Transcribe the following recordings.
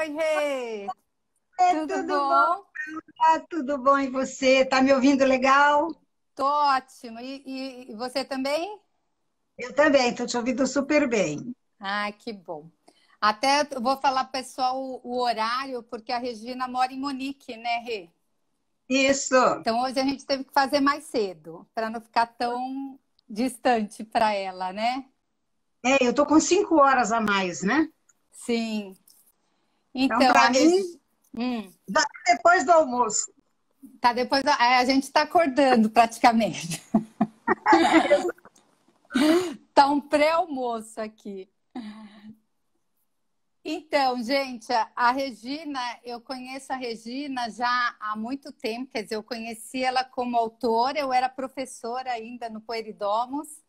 Oi, Rê! Tudo Tudo bom? bom? Tudo bom e você? Tá me ouvindo legal? Tô ótimo. E você também? Eu também, tô te ouvindo super bem. Ah, que bom. Até eu vou falar pro pessoal o horário, porque a Regina mora em Monique, né, Rê? Isso. Então hoje a gente teve que fazer mais cedo, para não ficar tão distante para ela, né? Eu tô com 5 horas a mais, né? Sim. Então, Então, para mim, já é depois do almoço. tá depois, a gente está acordando praticamente. Tá um pré-almoço aqui. Então, gente, a Regina, eu conheço a Regina já há muito tempo, quer dizer, eu conheci ela como autora, eu era professora ainda no Poeridomos,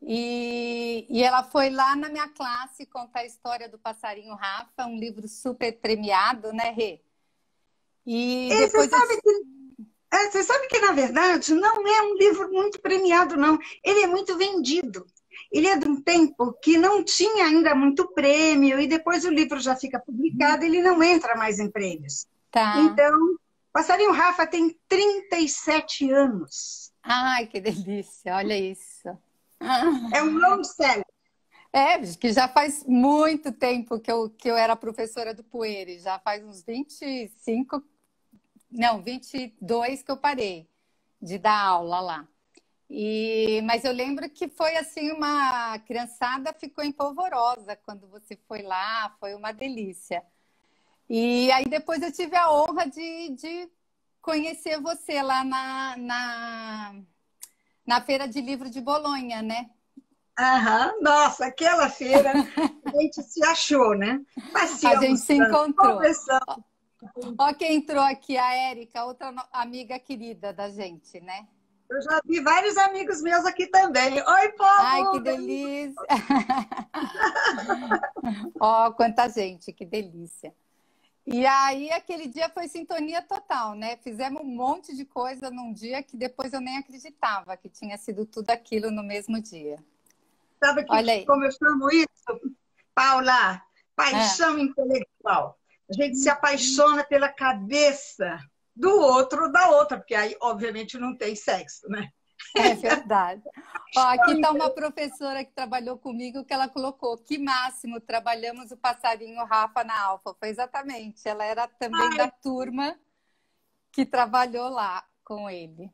e ela foi lá na minha classe contar a história do passarinho Rafa, um livro super premiado, né, Rê? E E depois eu... você sabe que, na verdade, não é um livro muito premiado, não. Ele é muito vendido. Ele é de um tempo que não tinha ainda muito prêmio, e depois o livro já fica publicado, ele não entra mais em prêmios. Tá. Então, Passarinho Rafa tem 37 anos. Ai, que delícia, olha isso. É um long seller. É, que já faz muito tempo que eu era professora do Poeire, já faz uns 25, não, 22 que eu parei de dar aula lá. Mas eu lembro que foi assim, uma criançada ficou empolvorosa quando você foi lá, foi uma delícia. E aí depois eu tive a honra de conhecer você lá na Feira de Livro de Bolonha, né? Aham. Nossa, aquela feira a gente se achou, né? A gente Passeamos se tanto, encontrou. conversamos. Ó quem entrou aqui, a Érica, outra amiga querida da gente, né? Eu já vi vários amigos meus aqui também. Oi, Ai, que povo! delícia! Ó, quanta gente, que delícia. E aí, aquele dia foi sintonia total, né? Fizemos um monte de coisa num dia que depois eu nem acreditava que tinha sido tudo aquilo no mesmo dia. Sabe Olha aí. como eu chamo isso, Paula? Ah, Paixão intelectual. A gente se apaixona pela cabeça do outro ou da outra, porque aí, obviamente, não tem sexo, né? é verdade. Ó, aqui está uma professora que trabalhou comigo que ela colocou: que máximo, trabalhamos o passarinho Rafa na Alfa. Foi exatamente. Ela era também da turma que trabalhou lá com ele.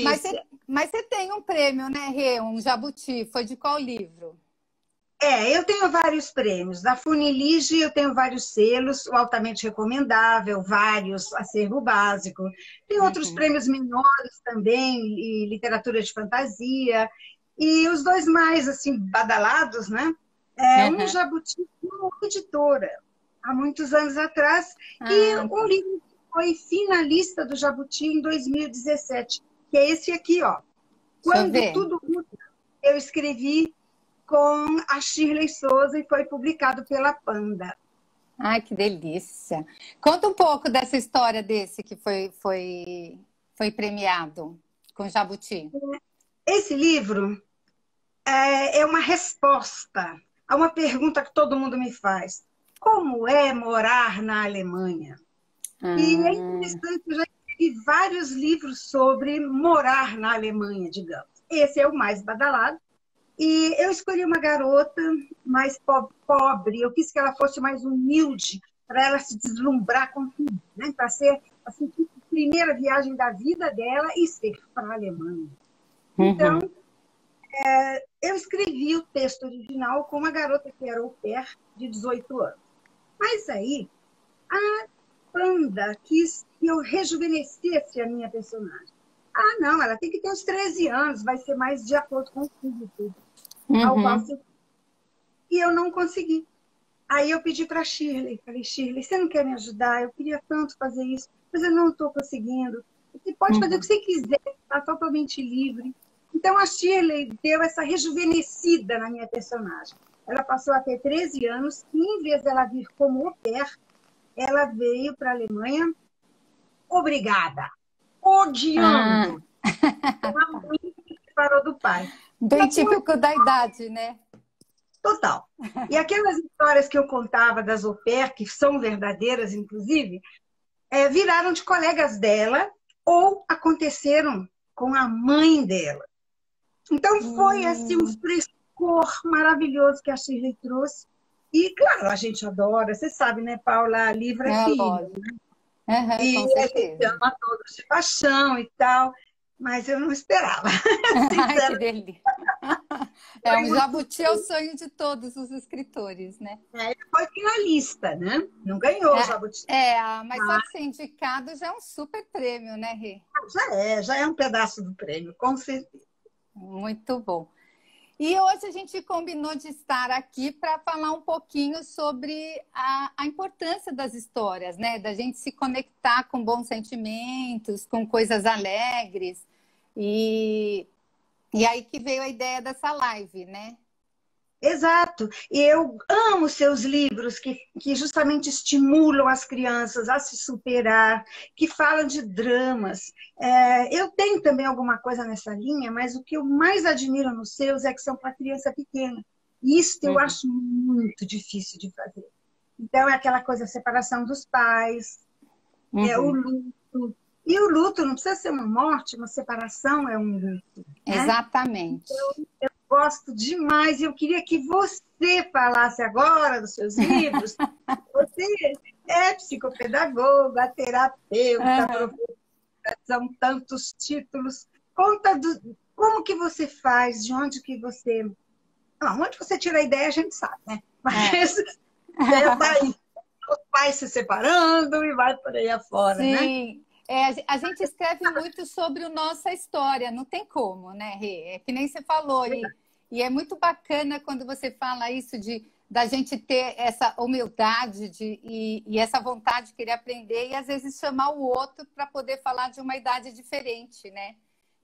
Mas você, Delícia. mas você tem um prêmio, né, Rê? Um Jabuti. Foi de qual livro? Eu tenho vários prêmios. Da Funilige eu tenho vários selos, o altamente recomendável, vários, acervo básico. Tem outros Uhum. prêmios menores também, e literatura de fantasia. E os dois mais assim badalados, né? Um Uhum. Jabuti de uma editora, há muitos anos atrás, e Ah, um tá. livro que foi finalista do Jabuti em 2017, que é esse aqui, ó. Deixa eu Quando ver. tudo muda, eu escrevi com a Shirley Souza e foi publicado pela Panda. Ai, que delícia. Conta um pouco dessa história desse que foi premiado com Jabuti. Esse livro é uma resposta a uma pergunta que todo mundo me faz. Como é morar na Alemanha? E é Ah, interessante, eu já escrevi vários livros sobre morar na Alemanha, digamos. Esse é o mais badalado. E eu escolhi uma garota mais pobre, eu quis que ela fosse mais humilde, para ela se deslumbrar com tudo, né? Para ser assim, a primeira viagem da vida dela e ser para a Alemanha. Então, uhum. eu escrevi o texto original com uma garota que era au pair de 18 anos. Mas aí, a Panda quis que eu rejuvenescesse a minha personagem. Ah, não, ela tem que ter uns 13 anos, vai ser mais de acordo com o público ao qual Uhum. se... E eu não consegui. Aí eu pedi para a Shirley, falei, Shirley, você não quer me ajudar? Eu queria tanto fazer isso, mas eu não estou conseguindo. Você pode fazer o que Uhum. você quiser, está totalmente livre. Então a Shirley deu essa rejuvenescida na minha personagem. Ela passou a ter 13 anos e, em vez dela vir como au pair, ela veio para a Alemanha obrigada, Ah, odiando. A mãe que se separou do pai. bem Ela tinha típico da idade, né? total. E aquelas histórias que eu contava das au pair, que são verdadeiras, inclusive, viraram de colegas dela ou aconteceram com a mãe dela. Então, foi assim um frescor maravilhoso que a Shirley trouxe. E, claro, a gente adora, você sabe, né, Paula? Livro é filho. Uhum, E com a gente certeza. ama todos de paixão e tal, mas eu não esperava. Ai, que delícia. Um Muito... jabuti é o sonho de todos os escritores, né? Ele foi finalista, né? Não ganhou o jabuti. Mas só de ser indicado já é um super prêmio, né, Rê? Já é um pedaço do prêmio, com certeza. Muito bom. E hoje a gente combinou de estar aqui para falar um pouquinho sobre a importância das histórias, né? Da gente se conectar com bons sentimentos, com coisas alegres. E aí que veio a ideia dessa live, né? Exato. E eu amo seus livros que justamente estimulam as crianças a se superar, que falam de dramas. Eu tenho também alguma coisa nessa linha, mas o que eu mais admiro nos seus é que são para criança pequena. E isso eu acho muito difícil de fazer. Então, é aquela coisa, a separação dos pais, o luto. E o luto não precisa ser uma morte, uma separação é um luto. Né? Exatamente. Então, eu gosto demais e eu queria que você falasse agora dos seus livros. Você é psicopedagoga, terapeuta, professora, são tantos títulos. Conta como que você faz, de onde que você... onde você tira a ideia, a gente sabe, né? Mas daí, os pais se separando e vai por aí afora, né? Sim. A gente escreve muito sobre a nossa história, não tem como, né, Rê? É que nem você falou. E é muito bacana quando você fala isso da gente ter essa humildade e essa vontade de querer aprender e, às vezes, chamar o outro para poder falar de uma idade diferente, né?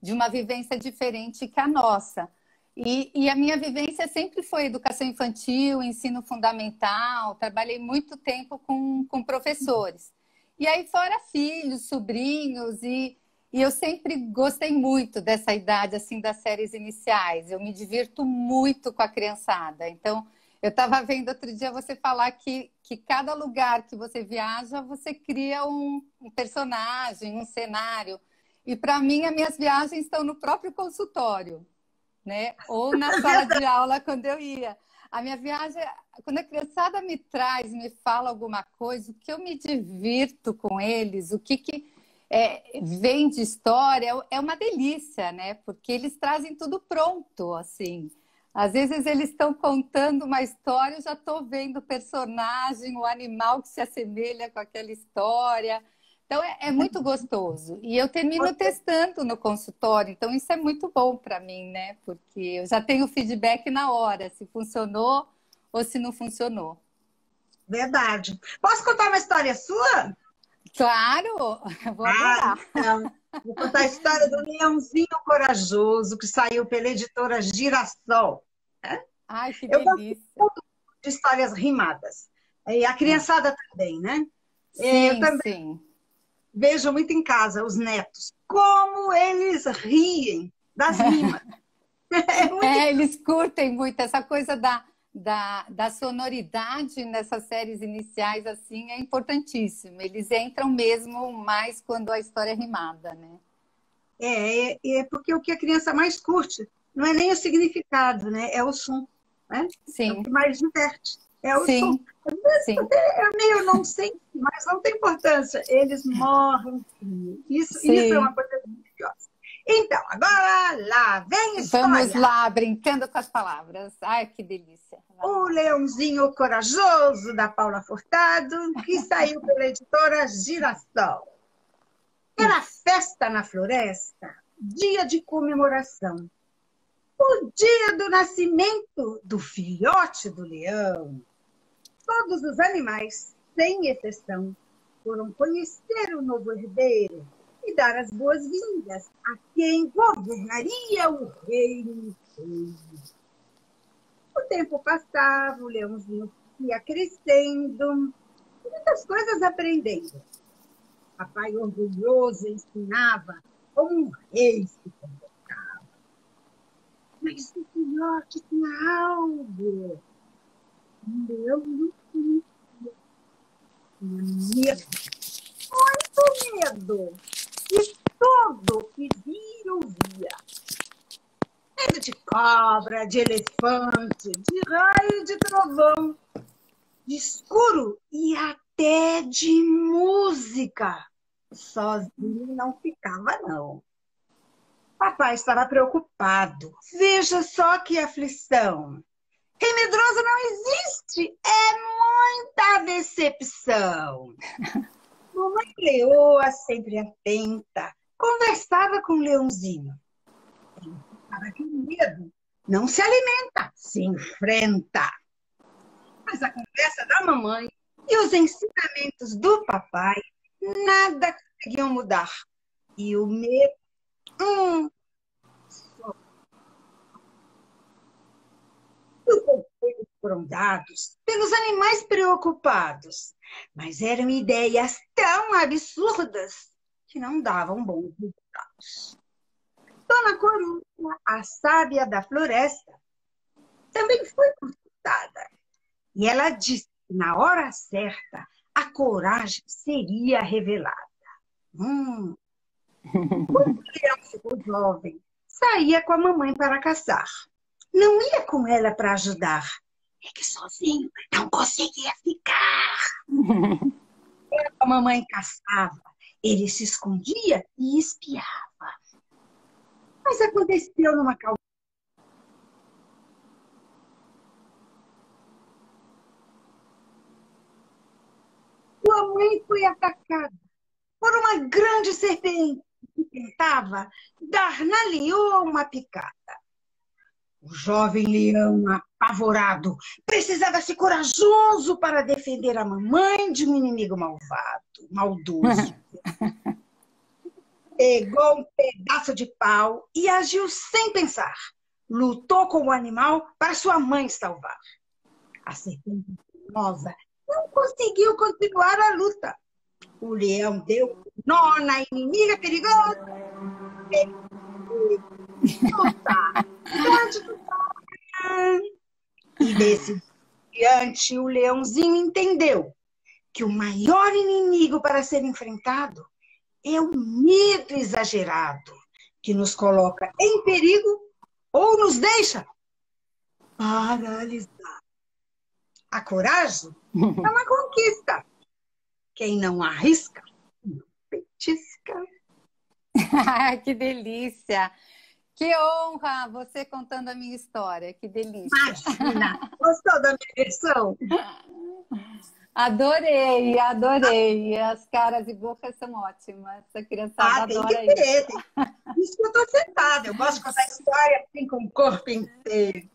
De uma vivência diferente que a nossa. E a minha vivência sempre foi educação infantil, ensino fundamental, trabalhei muito tempo com professores. E aí, fora filhos, sobrinhos, e eu sempre gostei muito dessa idade, assim, das séries iniciais. Eu me divirto muito com a criançada. Então, eu estava vendo outro dia você falar que cada lugar que você viaja, você cria um personagem, um cenário. E, para mim, as minhas viagens estão no próprio consultório, né? Ou na sala de aula, quando eu ia. A minha viagem, quando a criançada me traz, me fala alguma coisa, o que eu me divirto com eles, o que vem de história, é uma delícia, né? Porque eles trazem tudo pronto, assim. Às vezes eles estão contando uma história, eu já estou vendo o personagem, o animal que se assemelha com aquela história. Então, é muito gostoso. E eu termino testando no consultório. Então, isso é muito bom para mim, né? Porque eu já tenho feedback na hora, se funcionou ou se não funcionou. Verdade. Posso contar uma história sua? Claro! Vou adorar. Então, vou contar a história do Leãozinho Corajoso, que saiu pela editora Girassol. Ai, que Eu delícia! gosto de histórias rimadas. E a criançada também, né? Sim, eu também sim. vejo muito em casa os netos, como eles riem das rimas. Eles curtem muito essa coisa da sonoridade nessas séries iniciais, assim, é importantíssimo. Eles entram mesmo mais quando a história é rimada, né? É porque o que a criança mais curte não é nem o significado, né? É o som. Né? Sim. É o que mais diverte. É o Sim. som. Sim. É meio nonsense, mas não tem importância. Eles morrem. Isso é uma coisa maravilhosa. Então, agora lá vem a história. Vamos lá, brincando com as palavras. Ai, que delícia. O Leãozinho Corajoso, da Paula Furtado, que saiu pela editora Girassol. Era festa na floresta, dia de comemoração. O dia do nascimento do filhote do leão. Todos os animais, sem exceção, foram conhecer o novo herdeiro e dar as boas-vindas a quem governaria o reino inteiro. O tempo passava, o leãozinho ia crescendo, muitas coisas aprendendo. Papai orgulhoso ensinava como um rei se comportava. Mas o filhote tinha algo Meu Deus, medo, muito medo. E tudo que via, eu via. Medo de cobra, de elefante, de raio, de trovão, de escuro e até de música. Sozinho não ficava, não. Papai estava preocupado. Veja só que aflição. Quem medroso não existe. É muita decepção. Mamãe Leoa, sempre atenta, conversava com o leãozinho. Para que o medo não se alimenta, se enfrenta. Mas a conversa da mamãe e os ensinamentos do papai nada conseguiam mudar. E o medo, os conselhos foram dados pelos animais preocupados, mas eram ideias tão absurdas que não davam bons resultados. Dona Coruja, a sábia da floresta, também foi consultada. E ela disse que na hora certa a coragem seria revelada. Quando o leão ficou jovem, saía com a mamãe para caçar. Não ia com ela para ajudar. É que sozinho não conseguia ficar. A mamãe caçava, ele se escondia e espiava. Mas aconteceu numa calçada. Sua mãe foi atacada por uma grande serpente que tentava dar na leoa uma picada. O jovem leão, apavorado, precisava ser corajoso para defender a mamãe de um inimigo maldoso. Pegou um pedaço de pau e agiu sem pensar. Lutou com o animal para sua mãe salvar. A serpente venenosa não conseguiu continuar a luta. O leão deu nó na inimiga perigosa. E desse diante, o leãozinho entendeu que o maior inimigo para ser enfrentado é o medo exagerado, que nos coloca em perigo ou nos deixa paralisados. A coragem é uma conquista. Quem não arrisca, não petisca. Que delícia! Que honra você contando a minha história, que delícia. Imagina! Gostou da minha versão? Adorei, adorei. As caras e bocas são ótimas. A criançada adora tem que ter. isso. Isso que eu estou sentada. Eu gosto de contar história assim com o corpo inteiro.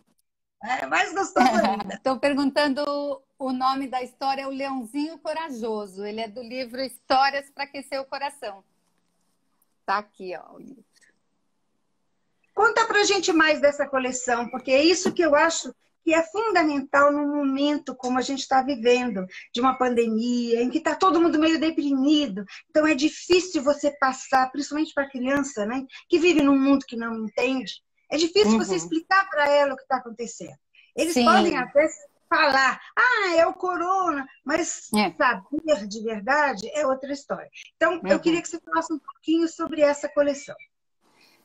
É mais gostoso ainda. Estou perguntando o nome da história, é O Leãozinho Corajoso. Ele é do livro Histórias para Aquecer o Coração. Tá aqui, ó, o livro. Conta pra gente mais dessa coleção, porque é isso que eu acho que é fundamental num momento como a gente está vivendo, de uma pandemia, em que está todo mundo meio deprimido. Então é difícil você passar, principalmente para a criança, né, que vive num mundo que não entende, é difícil você explicar para ela o que está acontecendo. Eles podem até falar, é o corona, mas saber de verdade é outra história. Então, eu queria que você falasse um pouquinho sobre essa coleção.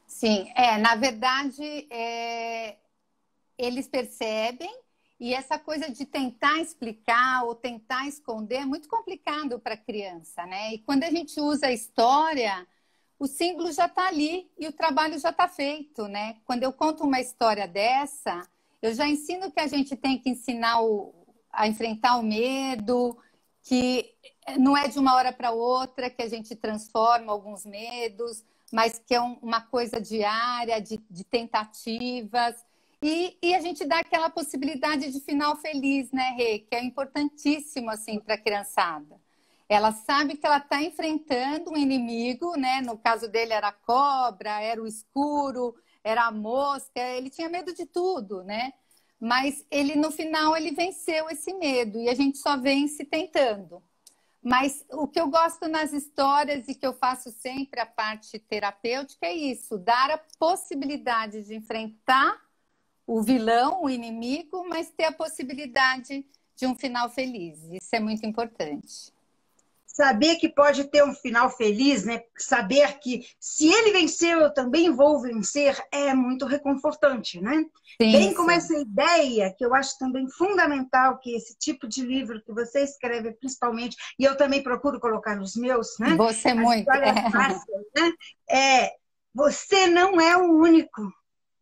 Sim, na verdade, eles percebem, e essa coisa de tentar explicar ou tentar esconder é muito complicado para a criança, né? E quando a gente usa a história, o símbolo já está ali e o trabalho já está feito, né? Quando eu conto uma história dessa, eu já ensino que a gente tem que ensinar a enfrentar o medo, que não é de uma hora para outra que a gente transforma alguns medos, mas que é uma coisa diária, de tentativas. E a gente dá aquela possibilidade de final feliz, né, Rê? Que é importantíssimo, assim, para a criançada. Ela sabe que ela está enfrentando um inimigo, né? No caso dele era a cobra, era o escuro, era a mosca, ele tinha medo de tudo, né? Mas ele, no final, ele venceu esse medo e a gente só vence tentando. Mas o que eu gosto nas histórias e que eu faço sempre a parte terapêutica é isso, dar a possibilidade de enfrentar o vilão, o inimigo, mas ter a possibilidade de um final feliz. Isso é muito importante. Saber que pode ter um final feliz, né? Saber que se ele venceu, eu também vou vencer, é muito reconfortante, né? Sim, Bem como sim. essa ideia, que eu acho também fundamental, que esse tipo de livro que você escreve principalmente, e eu também procuro colocar nos meus, né? Você As muito. histórias fáceis, né? Você não é o único,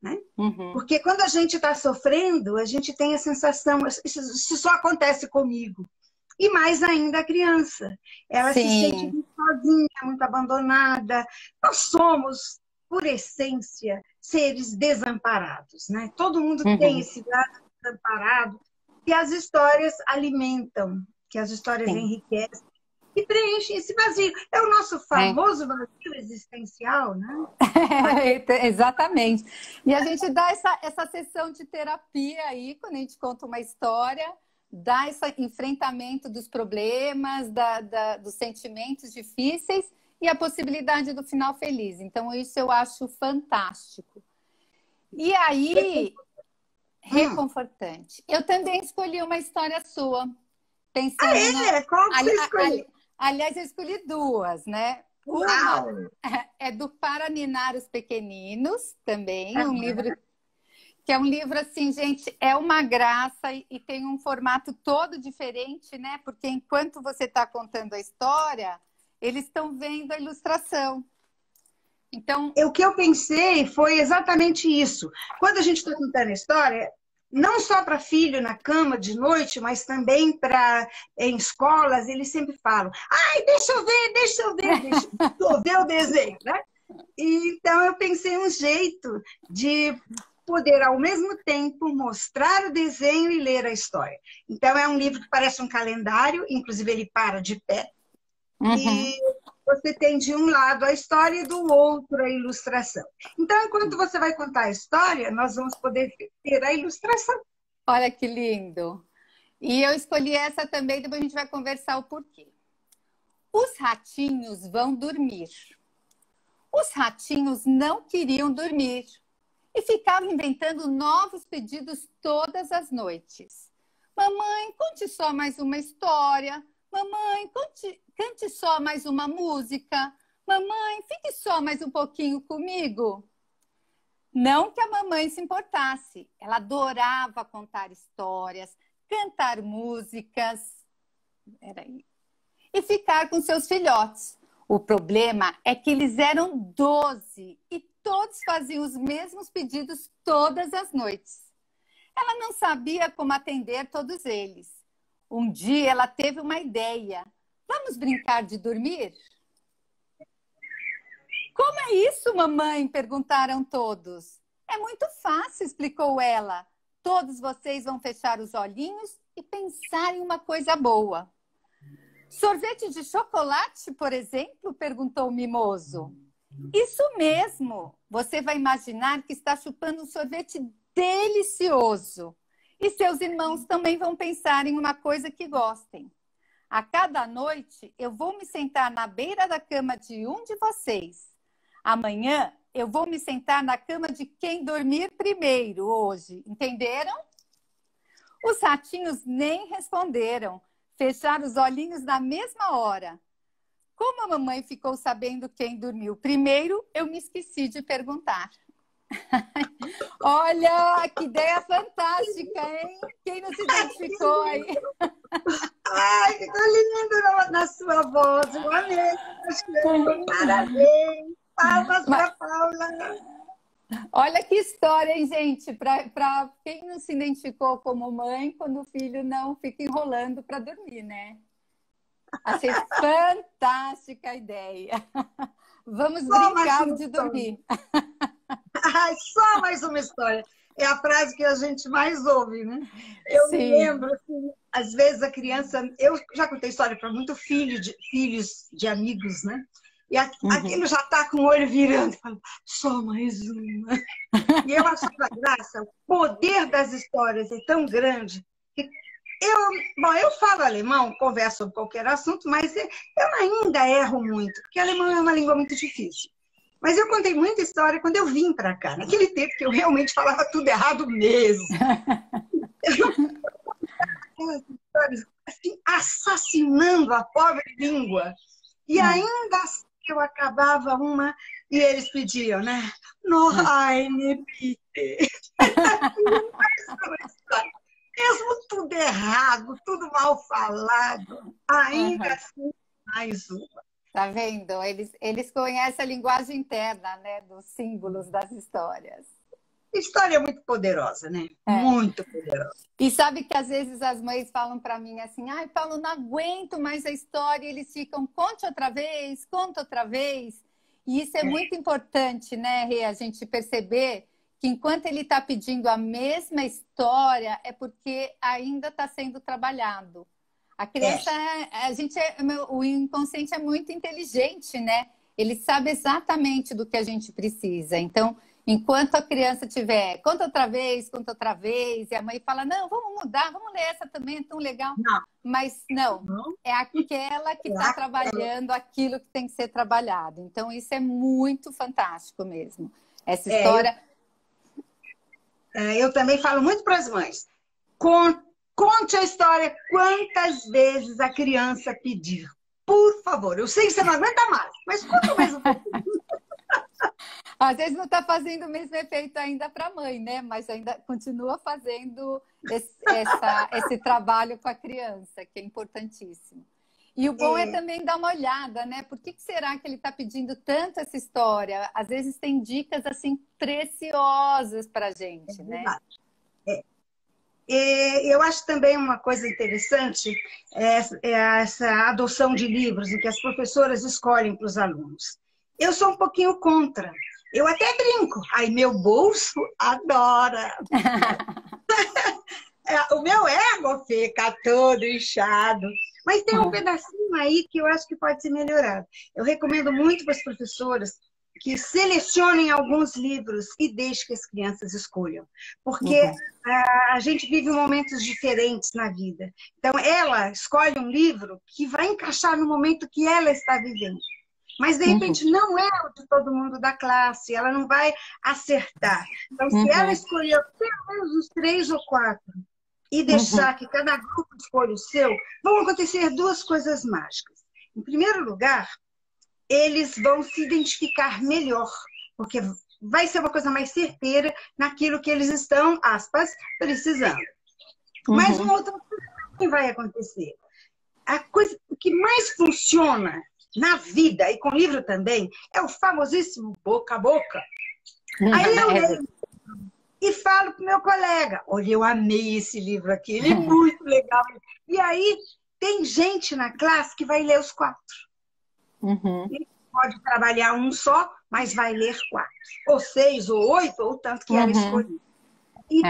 né? Uhum. Porque quando a gente está sofrendo, a gente tem a sensação, isso só acontece comigo. E mais ainda a criança. Ela se sente Sim. muito sozinha, muito abandonada. Nós somos, por essência, seres desamparados, né? Todo mundo tem Uhum. esse lado desamparado que as histórias alimentam, que as histórias Sim. enriquecem e preenchem esse vazio. É o nosso É. famoso vazio existencial, né? Exatamente. E a gente dá essa sessão de terapia aí, quando a gente conta uma história, dá esse enfrentamento dos problemas, dos sentimentos difíceis e a possibilidade do final feliz. Então, isso eu acho fantástico. E aí, reconfortante. Eu também escolhi uma história sua, pensando no... Qual que você escolheu? Aliás, eu escolhi duas, né? Uma Uau! é do Para Ninar os Pequeninos, também, um livro que é um livro assim, gente, é uma graça e tem um formato todo diferente, né? Porque enquanto você está contando a história, eles estão vendo a ilustração. Então, O que eu pensei foi exatamente isso. Quando a gente está contando a história, não só para filho na cama de noite, mas também para em escolas, eles sempre falam: ai, deixa eu ver, deixa eu ver o desenho, né? E, então eu pensei um jeito de poder, ao mesmo tempo, mostrar o desenho e ler a história. Então é um livro que parece um calendário, inclusive ele para de pé, e você tem de um lado a história e do outro a ilustração. Então, enquanto você vai contar a história, nós vamos poder ter a ilustração. olha que lindo. E eu escolhi essa também, depois a gente vai conversar o porquê. Os ratinhos vão dormir. Os ratinhos não queriam dormir e ficavam inventando novos pedidos todas as noites. Mamãe, conte só mais uma história. Mamãe, cante só mais uma música. Mamãe, fique só mais um pouquinho comigo. Não que a mamãe se importasse. Ela adorava contar histórias, cantar músicas e ficar com seus filhotes. O problema é que eles eram 12 e todos faziam os mesmos pedidos todas as noites. Ela não sabia como atender todos eles. Um dia ela teve uma ideia. Vamos brincar de dormir? Como é isso, mamãe? Perguntaram todos. É muito fácil, explicou ela. Todos vocês vão fechar os olhinhos e pensar em uma coisa boa. Sorvete de chocolate, por exemplo? Perguntou o mimoso. Isso mesmo! Você vai imaginar que está chupando um sorvete delicioso. E seus irmãos também vão pensar em uma coisa que gostem. A cada noite, eu vou me sentar na beira da cama de um de vocês. Amanhã, eu vou me sentar na cama de quem dormir primeiro hoje. Entenderam? Os ratinhos nem responderam. Fecharam os olhinhos na mesma hora. Como a mamãe ficou sabendo quem dormiu primeiro, eu me esqueci de perguntar. Olha, que ideia fantástica, hein? Quem não se identificou aí? Ai, ficou lindo na sua voz. Eu amei. Parabéns. Palmas para Paula. Olha que história, hein, gente? Para quem não se identificou como mãe, quando o filho não fica enrolando para dormir, né? Achei fantástica a ideia. Vamos brincar de dormir. Ai, só mais uma história. É a frase que a gente mais ouve, né? Eu me lembro, assim, às vezes a criança... Eu já contei história para muito filhos de amigos, né? E aquele já está com o olho virando e fala, só mais uma. E eu acho que a graça, o poder das histórias é tão grande que eu falo alemão, converso sobre qualquer assunto, mas eu ainda erro muito, porque alemão é uma língua muito difícil. Mas eu contei muita história quando eu vim para cá, naquele tempo que eu realmente falava tudo errado mesmo. histórias assim, assassinando a pobre língua. E ainda assim eu acabava uma e eles pediam, né? No, ai, me bitte. Mesmo tudo errado, tudo mal falado, ainda assim, mais uma. Tá vendo? Eles conhecem a linguagem interna, né, dos símbolos das histórias. História muito poderosa, né? Muito poderosa. E sabe que às vezes as mães falam para mim assim, ai, Paulo, não aguento mais a história, e eles ficam, conte outra vez, conta outra vez. E isso é muito importante, né, Rê, a gente perceber que enquanto ele está pedindo a mesma história, é porque ainda está sendo trabalhado. A criança, o inconsciente é muito inteligente, né? Ele sabe exatamente do que a gente precisa. Então, enquanto a criança tiver, conta outra vez, e a mãe fala, não, vamos mudar, vamos ler essa também, é tão legal. Não. Mas não, é aquela que está trabalhando aquilo que tem que ser trabalhado. Então, isso é muito fantástico mesmo. Essa história... Eu também falo muito para as mães. Conte a história quantas vezes a criança pedir. Por favor. Eu sei que você não aguenta mais, mas conta mais um pouquinho. Às vezes não está fazendo o mesmo efeito ainda para a mãe, né? Mas ainda continua fazendo esse trabalho com a criança, que é importantíssimo. E o bom é também dar uma olhada, né? Por que será que ele está pedindo tanto essa história? Às vezes tem dicas assim preciosas para a gente, né? Eu acho também uma coisa interessante essa adoção de livros em que as professoras escolhem para os alunos. Eu sou um pouquinho contra. Eu até brinco. Ai, meu bolso adora. O meu ego fica todo inchado. Mas tem um pedacinho aí que eu acho que pode ser melhorado. Eu recomendo muito para as professoras que selecionem alguns livros e deixem que as crianças escolham. Porque a gente vive momentos diferentes na vida. Então, ela escolhe um livro que vai encaixar no momento que ela está vivendo. Mas, de repente, não é o de todo mundo da classe, ela não vai acertar. Então, se ela escolher pelo menos uns 3 ou 4 e deixar que cada grupo escolha o seu, vão acontecer 2 coisas mágicas. Em primeiro lugar, eles vão se identificar melhor, porque vai ser uma coisa mais certeira naquilo que eles estão, aspas, precisando. Mas uma outra coisa que vai acontecer. O que mais funciona na vida, e com livro também, é o famosíssimo boca a boca. Aí eu leio e falo para o meu colega, olha, eu amei esse livro aqui, ele é muito legal. E aí tem gente na classe que vai ler os 4. Ele pode trabalhar um só, mas vai ler 4. Ou 6, ou 8, ou tanto que ela escolheu. E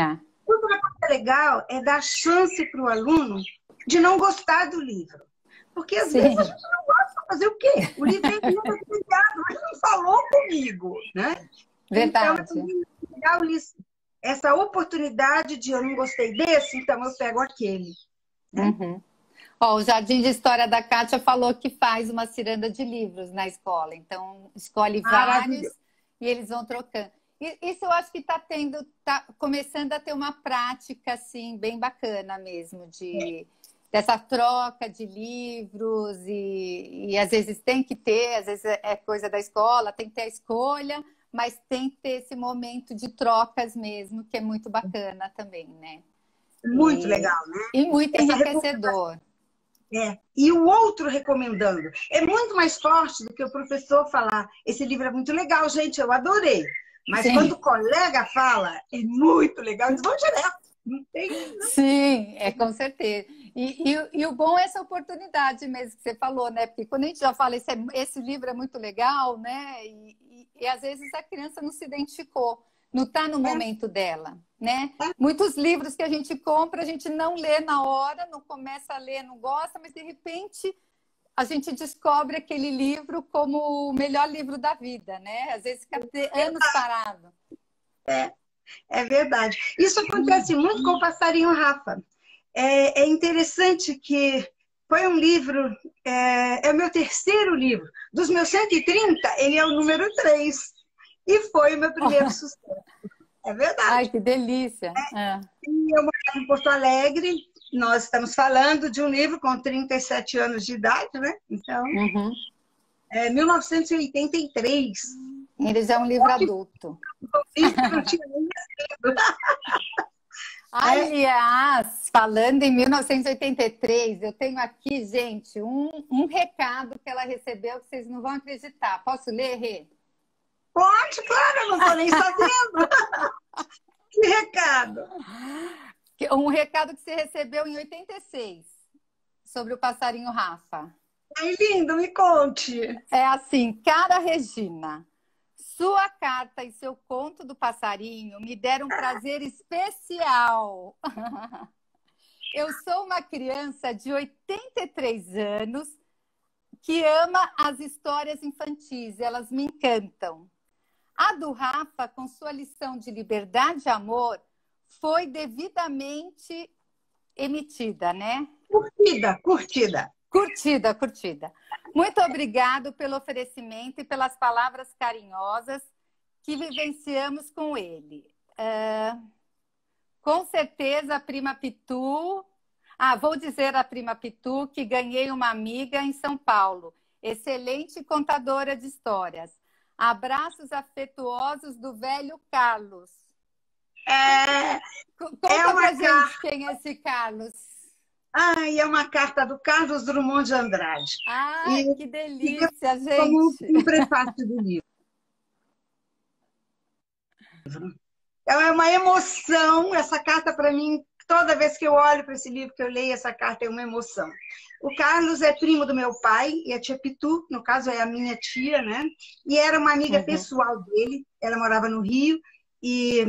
outra coisa legal é dar chance para o aluno de não gostar do livro. Porque às vezes a gente não gosta de fazer o quê? O livro é criado, mas não falou comigo, né? Verdade. Então, é legal isso. Essa oportunidade de eu não gostei desse, então eu pego aquele. Né? O Jardim de História da Kátia falou que faz uma ciranda de livros na escola. Então, escolhe vários e eles vão trocando. Isso eu acho que tá começando a ter uma prática assim, bem bacana mesmo, dessa troca de livros e às vezes tem que ter, às vezes é coisa da escola, tem que ter a escolha, mas tem que ter esse momento de trocas mesmo, que é muito bacana também, né? Muito legal, né? E muito enriquecedor. E o outro recomendando. É muito mais forte do que o professor falar, esse livro é muito legal, gente, eu adorei. Mas quando o colega fala, é muito legal, eles vão direto. Não tem, não. Sim, com certeza. E o bom é essa oportunidade mesmo que você falou, né? Porque quando a gente já fala, esse livro é muito legal, né? E às vezes a criança não se identificou, não está no momento dela, né? Muitos livros que a gente compra, a gente não lê na hora, não começa a ler, não gosta, mas de repente a gente descobre aquele livro como o melhor livro da vida, né? Às vezes fica anos parado. É verdade. Isso acontece muito com o passarinho Rafa. É interessante que foi um livro, é o meu 3º livro. Dos meus 130, ele é o número 3. E foi o meu primeiro sucesso. É verdade. Ai, que delícia. E eu morava em Porto Alegre nós estamos falando de um livro com 37 anos de idade, né? Então, é 1983. Ele já é um livro adulto. Não tinha nem nascido. Aliás, falando em 1983, eu tenho aqui, gente, um recado que ela recebeu que vocês não vão acreditar. Posso ler, Rê? Pode, claro, eu não estou nem sabendo. Que recado? Um recado que você recebeu em 86, sobre o passarinho Rafa. Ai, lindo, me conte. É assim, cara Regina, sua carta e seu conto do passarinho me deram um prazer especial. Eu sou uma criança de 83 anos que ama as histórias infantis, elas me encantam. A do Rafa, com sua lição de liberdade e amor, foi devidamente emitida, né? Curtida. Curtida. Muito obrigado pelo oferecimento e pelas palavras carinhosas que vivenciamos com ele. Com certeza, a prima Pitu... vou dizer à prima Pitu que ganhei uma amiga em São Paulo, excelente contadora de histórias. Abraços afetuosos do velho Carlos. Conta pra gente quem é esse Carlos. É uma carta do Carlos Drummond de Andrade. Que delícia, gente. Como um prefácio do livro. É uma emoção, essa carta para mim, toda vez que eu olho para esse livro, que eu leio essa carta, é uma emoção. O Carlos é primo do meu pai, e a tia Pitu, no caso é a minha tia, né? E era uma amiga pessoal dele, ela morava no Rio, e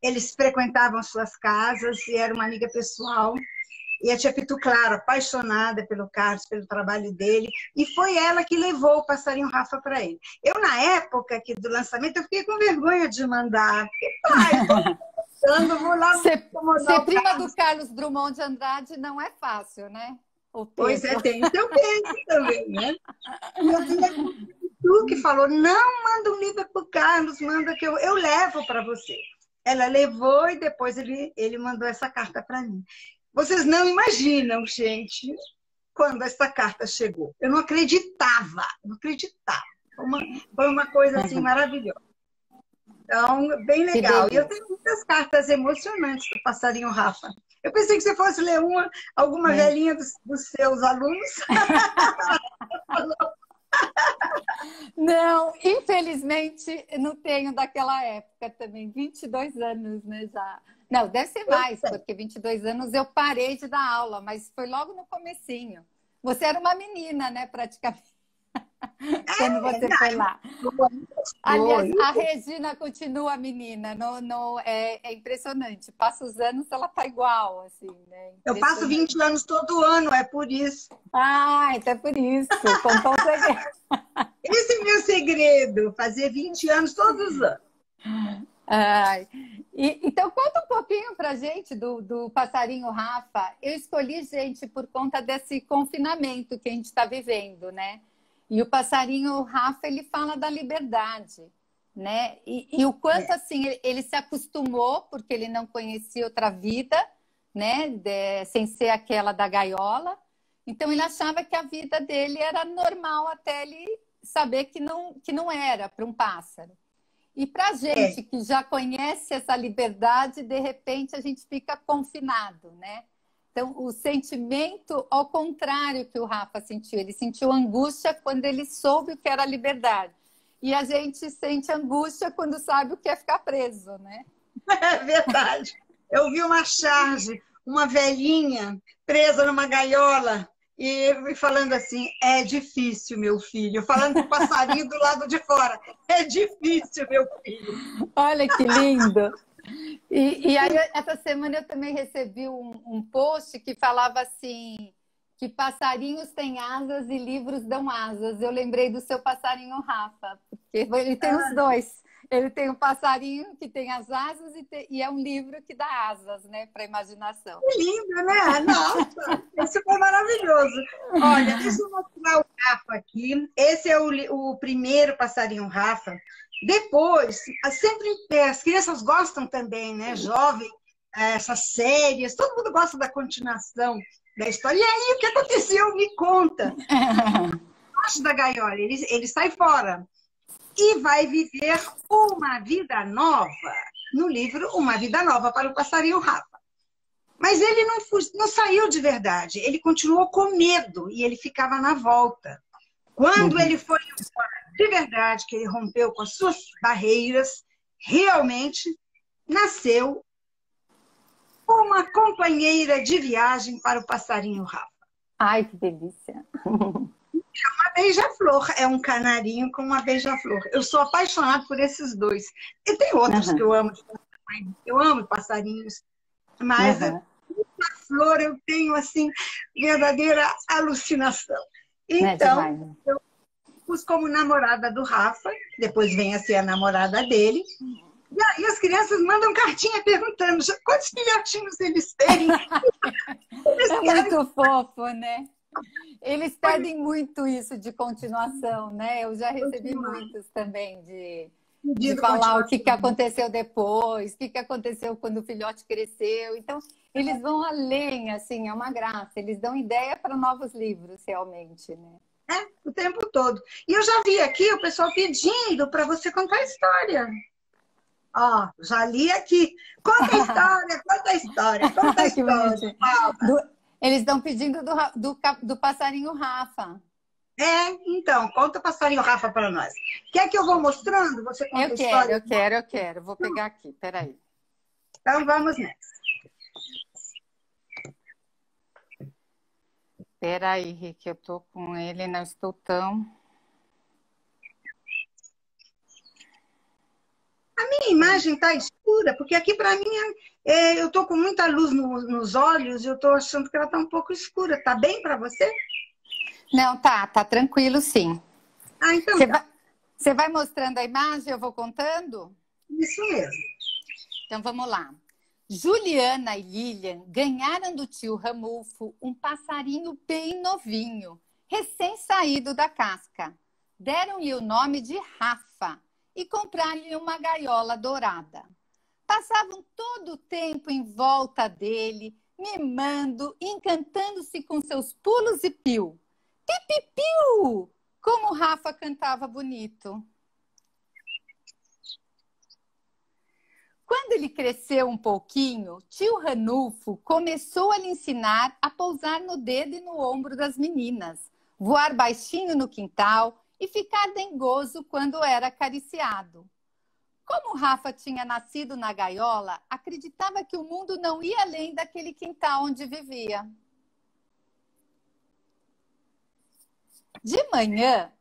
eles frequentavam suas casas, e era uma amiga pessoal. E a tia Pitu, claro, apaixonada pelo Carlos, pelo trabalho dele. E foi ela que levou o passarinho Rafa para ele. Eu, na época aqui do lançamento, eu fiquei com vergonha de mandar. Vou lá ser prima do Carlos Drummond de Andrade não é fácil, né? Pois é, tem o seu peso também, né? E eu vi a Pitu que falou, não, manda um livro para o Carlos, manda que eu levo para você. Ela levou e depois ele mandou essa carta para mim. Vocês não imaginam, gente, quando essa carta chegou. Eu não acreditava. Foi uma coisa assim maravilhosa. Então, bem legal. E eu tenho muitas cartas emocionantes do passarinho Rafa. Eu pensei que você fosse ler alguma velhinha dos seus alunos. Não, infelizmente, não tenho daquela época também. 22 anos, né, já. Não, deve ser mais, porque 22 anos eu parei de dar aula, mas foi logo no comecinho. Você era uma menina, né, praticamente, quando você foi lá. Aliás, a Regina continua menina, é impressionante. Passa os anos, ela tá igual, assim, né? Eu passo 20 anos todo ano, é por isso. Então é por isso, contou o segredo. Esse é o meu segredo, fazer 20 anos todos os anos. Então, conta um pouquinho pra gente do passarinho Rafa. Eu escolhi, gente, por conta desse confinamento que a gente está vivendo, né? E o passarinho Rafa, ele fala da liberdade, né? E o quanto, assim, ele se acostumou, porque ele não conhecia outra vida, né? Sem ser aquela da gaiola. Então, ele achava que a vida dele era normal até ele saber que não era para um pássaro. E para a gente que já conhece essa liberdade, de repente a gente fica confinado, né? Então, o sentimento, ao contrário que o Rafa sentiu, ele sentiu angústia quando ele soube o que era liberdade. E a gente sente angústia quando sabe o que é ficar preso, né? É verdade. Eu vi uma charge, uma velhinha presa numa gaiola, e falando assim, é difícil, meu filho. Falando com o passarinho do lado de fora, é difícil, meu filho. Olha que lindo. E aí, essa semana eu também recebi um post que falava assim, que passarinhos têm asas e livros dão asas. Eu lembrei do seu passarinho Rafa, porque ele tem os dois. Ele tem um passarinho que tem as asas e é um livro que dá asas, né, para a imaginação. Que lindo, né? Nossa, isso foi maravilhoso. Olha, deixa eu mostrar o Rafa aqui. Esse é o primeiro passarinho Rafa. Depois, sempre as crianças gostam também, né? Jovem, essas séries, todo mundo gosta da continuação da história. E aí, o que aconteceu? Me conta. Debaixo da gaiola, ele sai fora e vai viver uma vida nova. No livro, Uma Vida Nova para o Passarinho Rafa. Mas ele não saiu de verdade, ele continuou com medo e ele ficava na volta. Quando ele foi embora de verdade, que ele rompeu com as suas barreiras, realmente nasceu uma companheira de viagem para o passarinho Rafa. Ai, que delícia! Uma beija-flor, é um canarinho com uma beija-flor. Eu sou apaixonada por esses dois. E tem outros que eu amo, eu amo passarinhos, mas a flor eu tenho, assim, verdadeira alucinação. Então, eu pus como namorada do Rafa, depois vem a ser a namorada dele. E aí as crianças mandam cartinha perguntando quantos filhotinhos eles têm. É muito fofo, né? Eles pedem muito isso de continuação, né? Eu já recebi muitos também de falar o que aconteceu depois, o que aconteceu quando o filhote cresceu. Então, eles vão além, assim, é uma graça. Eles dão ideia para novos livros, realmente, né? O tempo todo. E eu já vi aqui o pessoal pedindo para você contar a história. Ó, já li aqui. Conta a história, conta a história, conta a história. Eles estão pedindo do passarinho Rafa. Então, conta o passarinho Rafa para nós. Quer que eu vou mostrando? Você conta a história? Eu quero. Vou pegar aqui, peraí. Então, vamos nessa. Peraí, Rick, eu tô com ele, não estou tão... A minha imagem está escura, porque aqui para mim eu estou com muita luz nos olhos e eu estou achando que ela está um pouco escura. Tá bem para você? Não, tá tranquilo, sim. Então Você vai mostrando a imagem, eu vou contando? Isso mesmo. Então vamos lá. Juliana e Lilian ganharam do tio Ramulfo um passarinho bem novinho, recém-saído da casca. Deram-lhe o nome de Rafa e compraram-lhe uma gaiola dourada. Passavam todo o tempo em volta dele, mimando, encantando-se com seus pulos e piu. Pipipiu! Como o Rafa cantava bonito. Quando ele cresceu um pouquinho, tio Ranulfo começou a lhe ensinar a pousar no dedo e no ombro das meninas, voar baixinho no quintal e ficar dengoso quando era acariciado. Como o Rafa tinha nascido na gaiola, acreditava que o mundo não ia além daquele quintal onde vivia. De manhã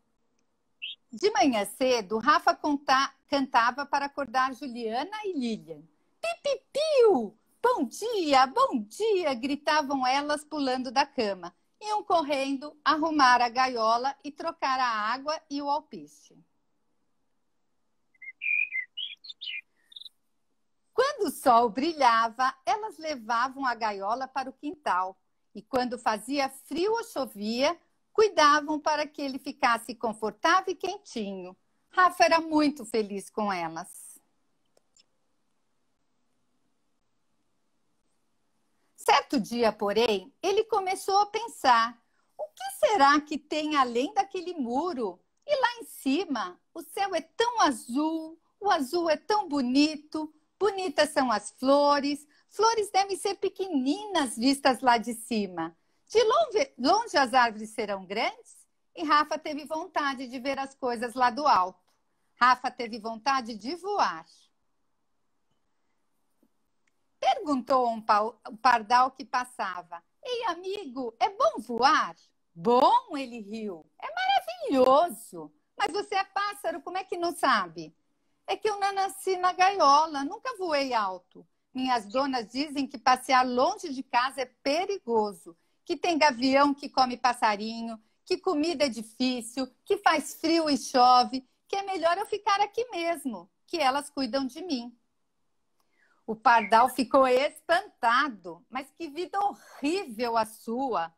cedo, Rafa cantava para acordar Juliana e Lilian. Pipipiu! Bom dia! Gritavam elas pulando da cama. Iam correndo arrumar a gaiola e trocar a água e o alpiste. Quando o sol brilhava, elas levavam a gaiola para o quintal. E quando fazia frio ou chovia, cuidavam para que ele ficasse confortável e quentinho. Rafa era muito feliz com elas. Certo dia, porém, ele começou a pensar: o que será que tem além daquele muro? E lá em cima, o céu é tão azul, o azul é tão bonito, bonitas são as flores, flores devem ser pequeninas vistas lá de cima. De longe as árvores serão grandes? E Rafa teve vontade de ver as coisas lá do alto. Rafa teve vontade de voar. Perguntou um pardal que passava: ei, amigo, é bom voar? Bom, ele riu. É maravilhoso. Mas você é pássaro, como é que não sabe? É que eu não nasci na gaiola, nunca voei alto. Minhas donas dizem que passear longe de casa é perigoso, que tem gavião que come passarinho, que comida é difícil, que faz frio e chove, que é melhor eu ficar aqui mesmo, que elas cuidam de mim. O pardal ficou espantado. Mas que vida horrível a sua!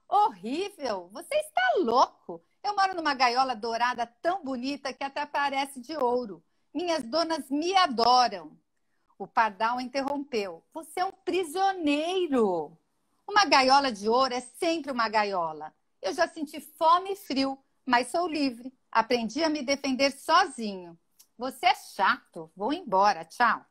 Horrível? Você está louco! Eu moro numa gaiola dourada tão bonita que até parece de ouro. Minhas donas me adoram. O pardal interrompeu. Você é um prisioneiro. Uma gaiola de ouro é sempre uma gaiola. Eu já senti fome e frio, mas sou livre. Aprendi a me defender sozinho. Você é chato. Vou embora. Tchau.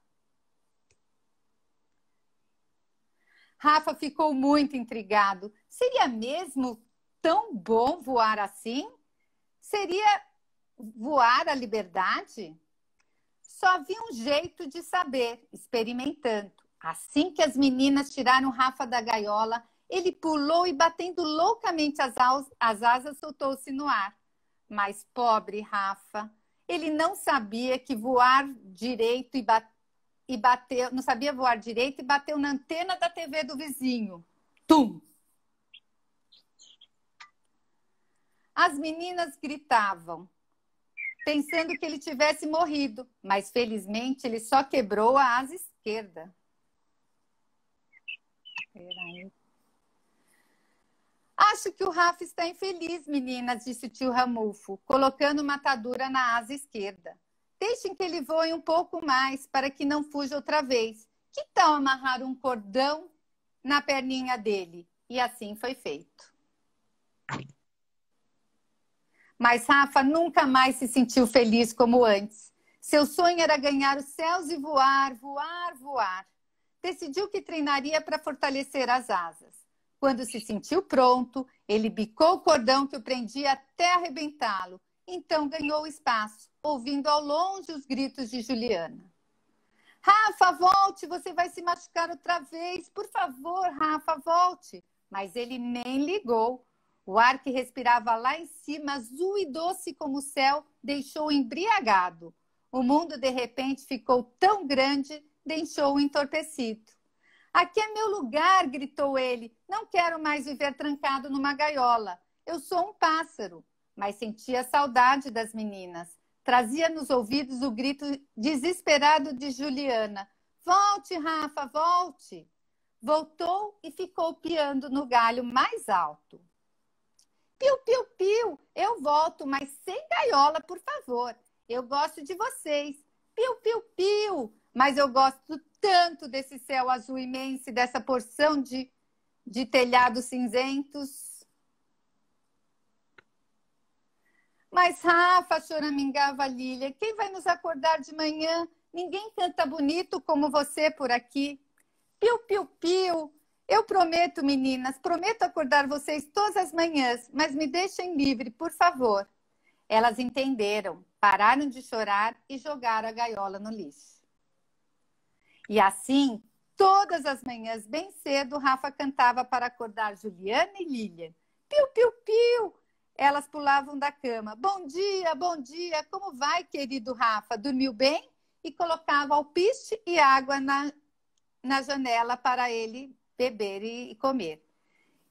Rafa ficou muito intrigado. Seria mesmo tão bom voar assim? Seria voar a liberdade? Só havia um jeito de saber, experimentando. Assim que as meninas tiraram Rafa da gaiola, ele pulou e, batendo loucamente as asas, soltou-se no ar. Mas pobre Rafa, ele não sabia que voar direito e bateu, não sabia voar direito e bateu na antena da TV do vizinho. Tum! As meninas gritavam, pensando que ele tivesse morrido, mas felizmente ele só quebrou a asa esquerda. Peraí. Acho que o Rafa está infeliz, meninas, disse o tio Ramulfo, colocando uma atadura na asa esquerda. Deixem que ele voe um pouco mais, para que não fuja outra vez. Que tal amarrar um cordão na perninha dele? E assim foi feito. Mas Rafa nunca mais se sentiu feliz como antes. Seu sonho era ganhar os céus e voar, voar, voar. Decidiu que treinaria para fortalecer as asas. Quando se sentiu pronto, ele bicou o cordão que o prendia até arrebentá-lo. Então ganhou espaço, ouvindo ao longe os gritos de Juliana. Rafa, volte, você vai se machucar outra vez. Por favor, Rafa, volte. Mas ele nem ligou. O ar que respirava lá em cima, azul e doce como o céu, deixou-o embriagado. O mundo, de repente, ficou tão grande, deixou-o entorpecido. Aqui é meu lugar, gritou ele. Não quero mais viver trancado numa gaiola. Eu sou um pássaro. Mas sentia saudade das meninas. Trazia nos ouvidos o grito desesperado de Juliana. Volte, Rafa, volte. Voltou e ficou piando no galho mais alto. Piu, piu, piu, eu volto, mas sem gaiola, por favor. Eu gosto de vocês. Piu, piu, piu, mas eu gosto tanto desse céu azul imenso e dessa porção de telhados cinzentos. Mas, Rafa, choramingava Lília, quem vai nos acordar de manhã? Ninguém canta bonito como você por aqui. Piu, piu, piu. Eu prometo, meninas, prometo acordar vocês todas as manhãs, mas me deixem livre, por favor. Elas entenderam, pararam de chorar e jogaram a gaiola no lixo. E assim, todas as manhãs, bem cedo, Rafa cantava para acordar Juliana e Lília. Piu, piu, piu. Elas pulavam da cama. Bom dia, como vai, querido Rafa? Dormiu bem? E colocava alpiste e água na janela para ele beber e comer.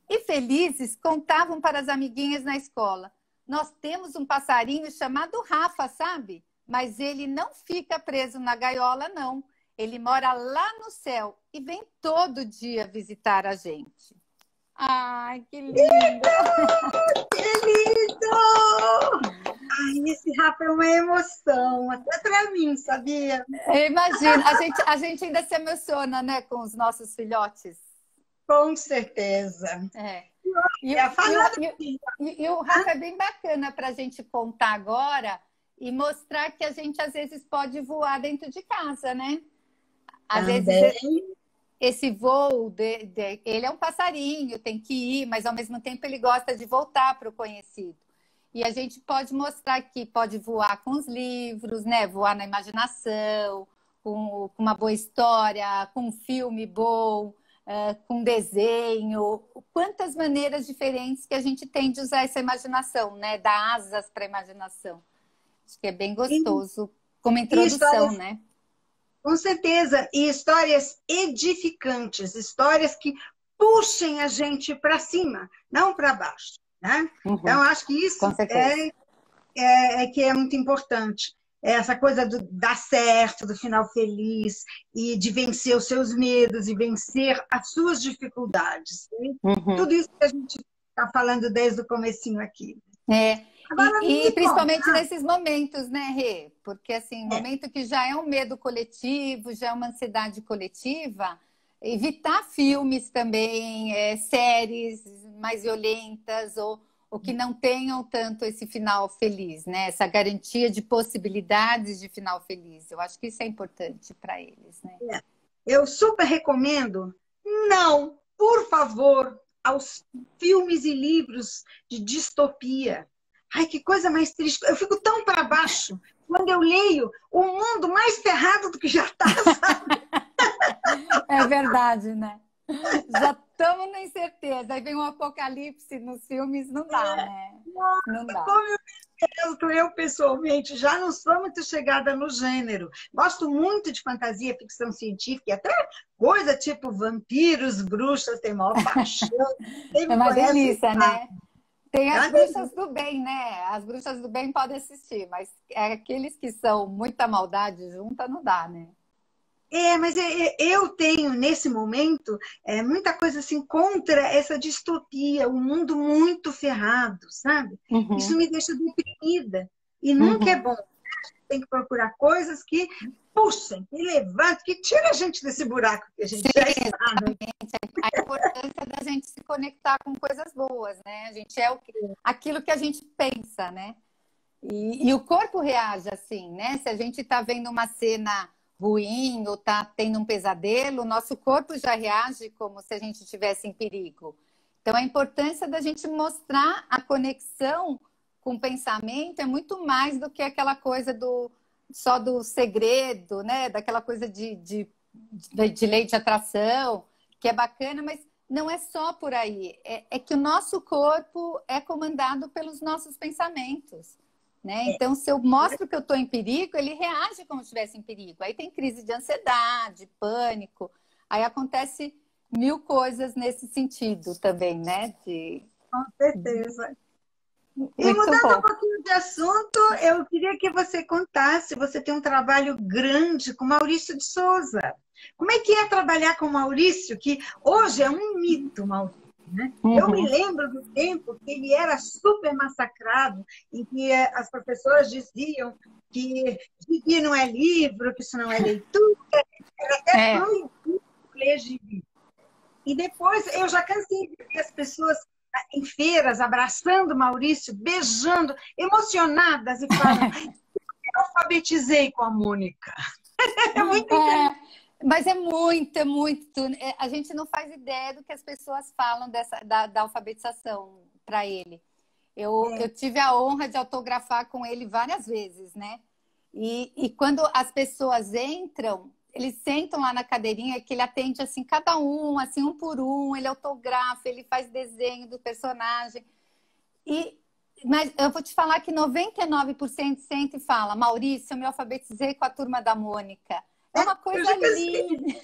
E felizes, contavam para as amiguinhas na escola. Nós temos um passarinho chamado Rafa, sabe? Mas ele não fica preso na gaiola, não. Ele mora lá no céu e vem todo dia visitar a gente. Ai, que lindo! Que lindo! Ai, esse Rafa é uma emoção, até para mim, sabia? Eu imagino, a gente ainda se emociona, né, com os nossos filhotes. Com certeza. É. E o Rafa é bem bacana para a gente contar agora e mostrar que a gente, às vezes, pode voar dentro de casa, né? Às vezes, esse voo, ele é um passarinho, tem que ir, mas, ao mesmo tempo, ele gosta de voltar para o conhecido. E a gente pode mostrar que pode voar com os livros, né? Voar na imaginação, com uma boa história, com um filme bom, com desenho. Quantas maneiras diferentes que a gente tem de usar essa imaginação, né? Dar asas para a imaginação. Acho que é bem gostoso, como introdução, né? Com certeza. E histórias edificantes, histórias que puxem a gente para cima, não para baixo. Né? Uhum. Então, acho que isso que é muito importante. Essa coisa do dar certo, do final feliz, e de vencer os seus medos, e vencer as suas dificuldades. Uhum. Tudo isso que a gente está falando desde o comecinho aqui. É, Agora, e me principalmente conta. nesses momentos, né, Rê? Porque, assim, momento que já é um medo coletivo, já é uma ansiedade coletiva, evitar filmes também, séries mais violentas ou que não tenham tanto esse final feliz, né? Essa garantia de possibilidades de final feliz. Eu acho que isso é importante para eles, né? Eu super recomendo. Não, por favor, aos filmes e livros de distopia. Ai, que coisa mais triste. Eu fico tão para baixo quando eu leio o mundo mais ferrado do que já está, sabe? É verdade, né? Já estamos na incerteza. Aí vem um apocalipse nos filmes, não dá, né? Não dá. Como eu pessoalmente já não sou muito chegada no gênero. Gosto muito de fantasia, ficção científica, e até coisa tipo vampiros, bruxas, tem maior paixão. Quem É me uma conhece delícia, sabe. né? Tem É as uma bruxas delícia. do bem, né? As bruxas do bem podem assistir, mas aqueles que são muita maldade junta, não dá, né? Mas eu tenho, nesse momento, muita coisa assim contra essa distopia, o mundo muito ferrado, sabe? Isso Uhum, me deixa deprimida. E nunca é uhum. bom. Tem que procurar coisas que puxem, que levantem, que tirem a gente desse buraco que a gente já Sim, está, né? a importância da gente se conectar com coisas boas, né? A gente é aquilo que a gente pensa, né? E o corpo reage assim, né? Se a gente está vendo uma cena ruim ou está tendo um pesadelo, o nosso corpo já reage como se a gente estivesse em perigo. Então, a importância da gente mostrar a conexão com o pensamento é muito mais do que aquela coisa só do segredo, né? Daquela coisa de lei de atração, que é bacana, mas não é só por aí. É que o nosso corpo é comandado pelos nossos pensamentos. Né? Então, se eu mostro que eu estou em perigo, ele reage como se estivesse em perigo. Aí tem crise de ansiedade, pânico. Aí acontece mil coisas nesse sentido também, né? Com certeza. E Muito mudando um bom. pouquinho de assunto, eu queria que você contasse, você tem um trabalho grande com Maurício de Souza. Como é que é trabalhar com Maurício, que hoje é um mito, Maurício, né? Eu me Uhum. lembro do tempo que ele era super massacrado, em que as professoras diziam que gibi não é livro, que isso não é leitura, era até É. proibido ler gibi. E depois eu já cansei de ver as pessoas em feiras abraçando Maurício, beijando, emocionadas e falam: eu alfabetizei com a Mônica. É muito interessante. É, mas é muito, é muito. A gente não faz ideia do que as pessoas falam da alfabetização para ele. Eu tive a honra de autografar com ele várias vezes, né? E quando as pessoas entram, eles sentam lá na cadeirinha que ele atende assim, cada um, assim, um por um, ele autografa, ele faz desenho do personagem. E, mas eu vou te falar que 99% sente e fala: Maurício, eu me alfabetizei com a turma da Mônica. É uma Eu coisa já cansei. linda.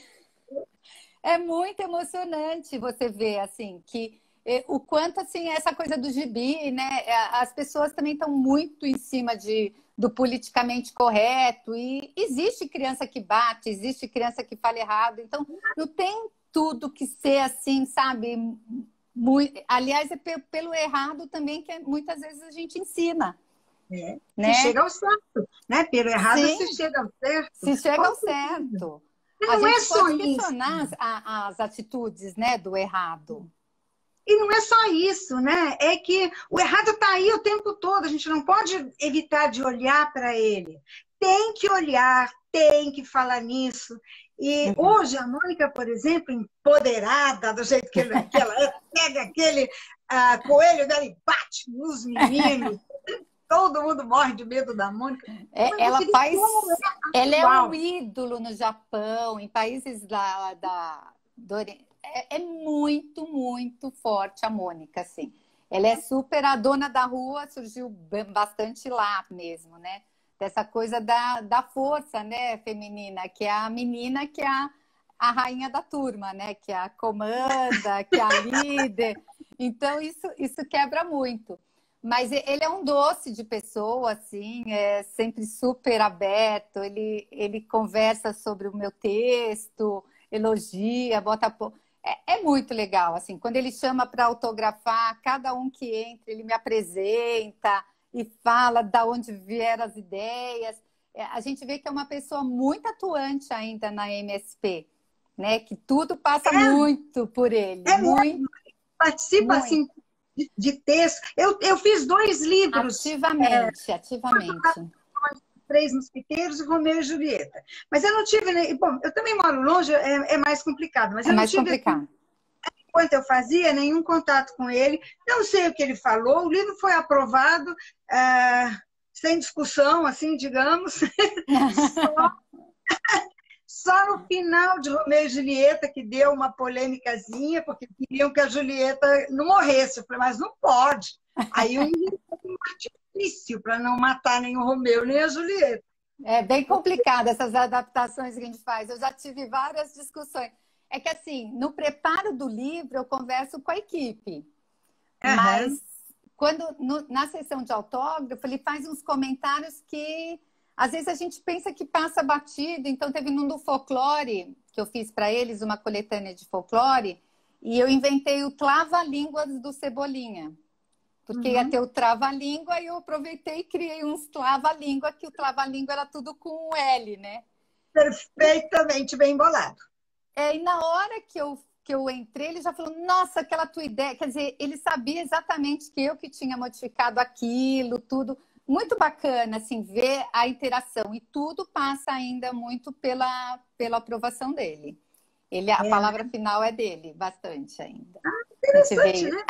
É muito emocionante você ver assim que o quanto assim essa coisa do gibi, né? As pessoas também estão muito em cima do politicamente correto e existe criança que bate, existe criança que fala errado, então não tem tudo que ser assim, sabe? Aliás, é pelo errado também que muitas vezes a gente ensina, Se né? chega ao certo, né? Pelo errado se Sim, chega ao certo. se chega Com ao certeza. certo. E A não é gente só pode isso. questionar as atitudes, né, do errado. E não é só isso, né? É que o errado está aí o tempo todo, a gente não pode evitar de olhar para ele. Tem que olhar, tem que falar nisso. E Uhum. hoje a Mônica, por exemplo, empoderada do jeito que ela é, pega aquele coelho dela e bate nos meninos. Todo mundo morre de medo da Mônica. Mas Ela você vê como faz. é Ela é um atual. ídolo no Japão, em países do Oriente. É muito, muito forte a Mônica, assim. Ela é super a dona da rua, surgiu bastante lá mesmo, né? Dessa coisa da força, né, feminina, que é a menina que é a rainha da turma, né? Que é a comanda, que é a líder. Então, isso quebra muito. Mas ele é um doce de pessoa, assim, é sempre super aberto. Ele conversa sobre o meu texto, elogia, bota. É muito legal, assim, quando ele chama para autografar, cada um que entra, ele me apresenta e fala da onde vieram as ideias. A gente vê que é uma pessoa muito atuante ainda na MSP, né? Que tudo passa muito por ele, É muito, mesmo. Participa, muito. assim, de texto. Eu fiz 2 livros, Ativamente, ativamente. Três Mosquiteiros e Romeu e Julieta. Mas eu não tive... Bom, eu também moro longe, é mais complicado, mas É eu não mais tive, complicado. enquanto eu fazia, nenhum contato com ele. Não sei o que ele falou. O livro foi aprovado, sem discussão, assim, digamos. Só no final de Romeu e Julieta que deu uma polêmicazinha, porque queriam que a Julieta não morresse. Eu falei, mas não pode. Aí um artifício para não matar nem o Romeu nem a Julieta. É bem complicado essas adaptações que a gente faz. Eu já tive várias discussões. É que, assim, no preparo do livro, eu converso com a equipe. Mas, na sessão de autógrafo, ele faz uns comentários que, às vezes, a gente pensa que passa batido. Então, teve num do folclore, que eu fiz para eles, uma coletânea de folclore, e eu inventei o Trava-Línguas do Cebolinha. Porque ia ter o trava-língua e eu aproveitei e criei uns trava-língua, que o trava-língua era tudo com L, né? Perfeitamente bem bolado. E na hora que eu entrei, ele já falou, nossa, aquela tua ideia. Quer dizer, ele sabia exatamente que eu que tinha modificado aquilo, tudo. Muito bacana, assim, ver a interação. E tudo passa ainda muito pela aprovação dele. A palavra final é dele, bastante ainda. Interessante, né?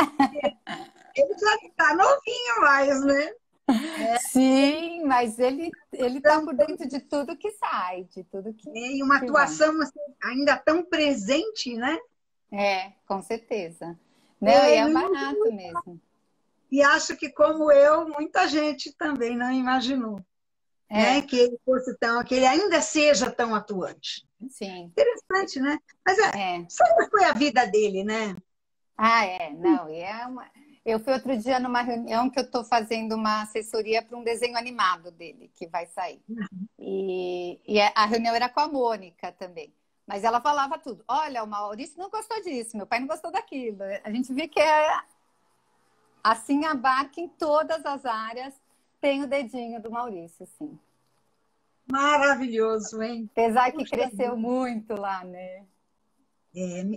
Ele já está novinho mais, né? Sim, mas ele está por dentro de tudo que sai, de tudo que. E uma atuação assim, ainda tão presente, né? Com certeza. Não, é barato mesmo. E acho que, como eu, muita gente também não imaginou, né? Que ele fosse que ele ainda seja tão atuante. Sim. Interessante, né? Mas sempre foi a vida dele, né? Não, eu fui outro dia numa reunião que eu estou fazendo uma assessoria para um desenho animado dele, que vai sair. E a reunião era com a Mônica também. Mas ela falava tudo. Olha, o Maurício não gostou disso, meu pai não gostou daquilo. A gente vê que assim, abarca em todas as áreas, tem o dedinho do Maurício, sim. Maravilhoso, hein? Apesar que cresceu muito lá, né?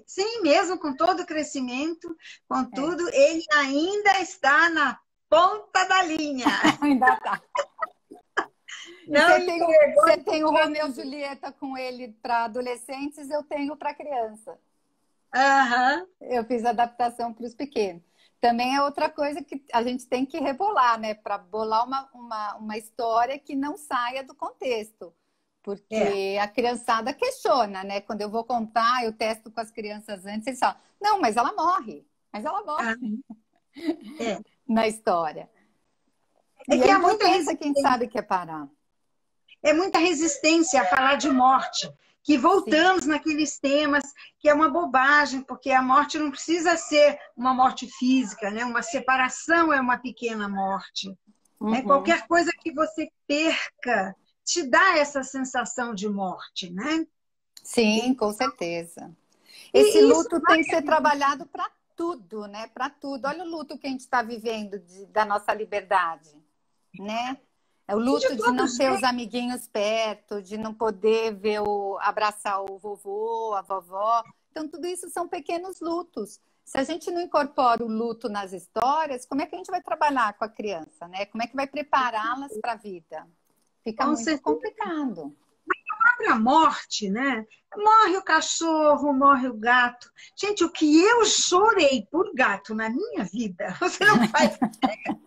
Sim, mesmo com todo o crescimento, contudo, ele ainda está na ponta da linha. Ainda está. Você tem o Romeu e Julieta com ele para adolescentes, eu tenho para criança. Eu fiz adaptação para os pequenos. Também é outra coisa que a gente tem que rebolar, né? Para bolar uma história que não saia do contexto. Porque a criançada questiona, né? Quando eu vou contar, eu testo com as crianças antes, eles falam, não, mas ela morre. Mas ela morre. Na história. É que há muita resistência, quem sabe que é parar. É muita resistência a falar de morte. Que voltamos naqueles temas, que é uma bobagem, porque a morte não precisa ser uma morte física, né? Uma separação é uma pequena morte. Qualquer coisa que você perca te dá essa sensação de morte, né? Sim, com certeza. Esse luto tem que ser trabalhado para tudo, né? Para tudo. Olha o luto que a gente está vivendo da nossa liberdade, né? É o luto de não ter os amiguinhos perto, de não poder abraçar o vovô, a vovó. Então, tudo isso são pequenos lutos. Se a gente não incorpora o luto nas histórias, como é que a gente vai trabalhar com a criança, né? Como é que vai prepará-las para a vida? Fica muito complicado. A própria morte, né? Morre o cachorro, morre o gato. Gente, o que eu chorei por gato na minha vida, você não faz ideia.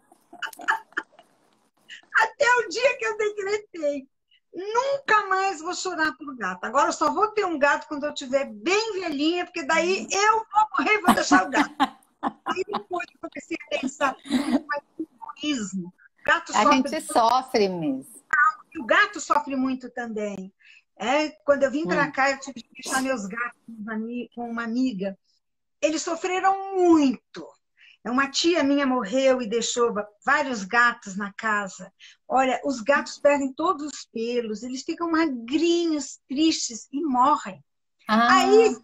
Até o dia que eu decretei. Nunca mais vou chorar por gato. Agora eu só vou ter um gato quando eu estiver bem velhinha, porque daí eu vou morrer e vou deixar o gato. Aí depois eu comecei a pensar, mas que egoísmo. A gente sofre mesmo. O gato sofre muito também. Quando eu vim para cá, eu tive que deixar meus gatos com uma amiga. Eles sofreram muito. Uma tia minha morreu e deixou vários gatos na casa. Olha, os gatos perdem todos os pelos, eles ficam magrinhos, tristes e morrem. Aí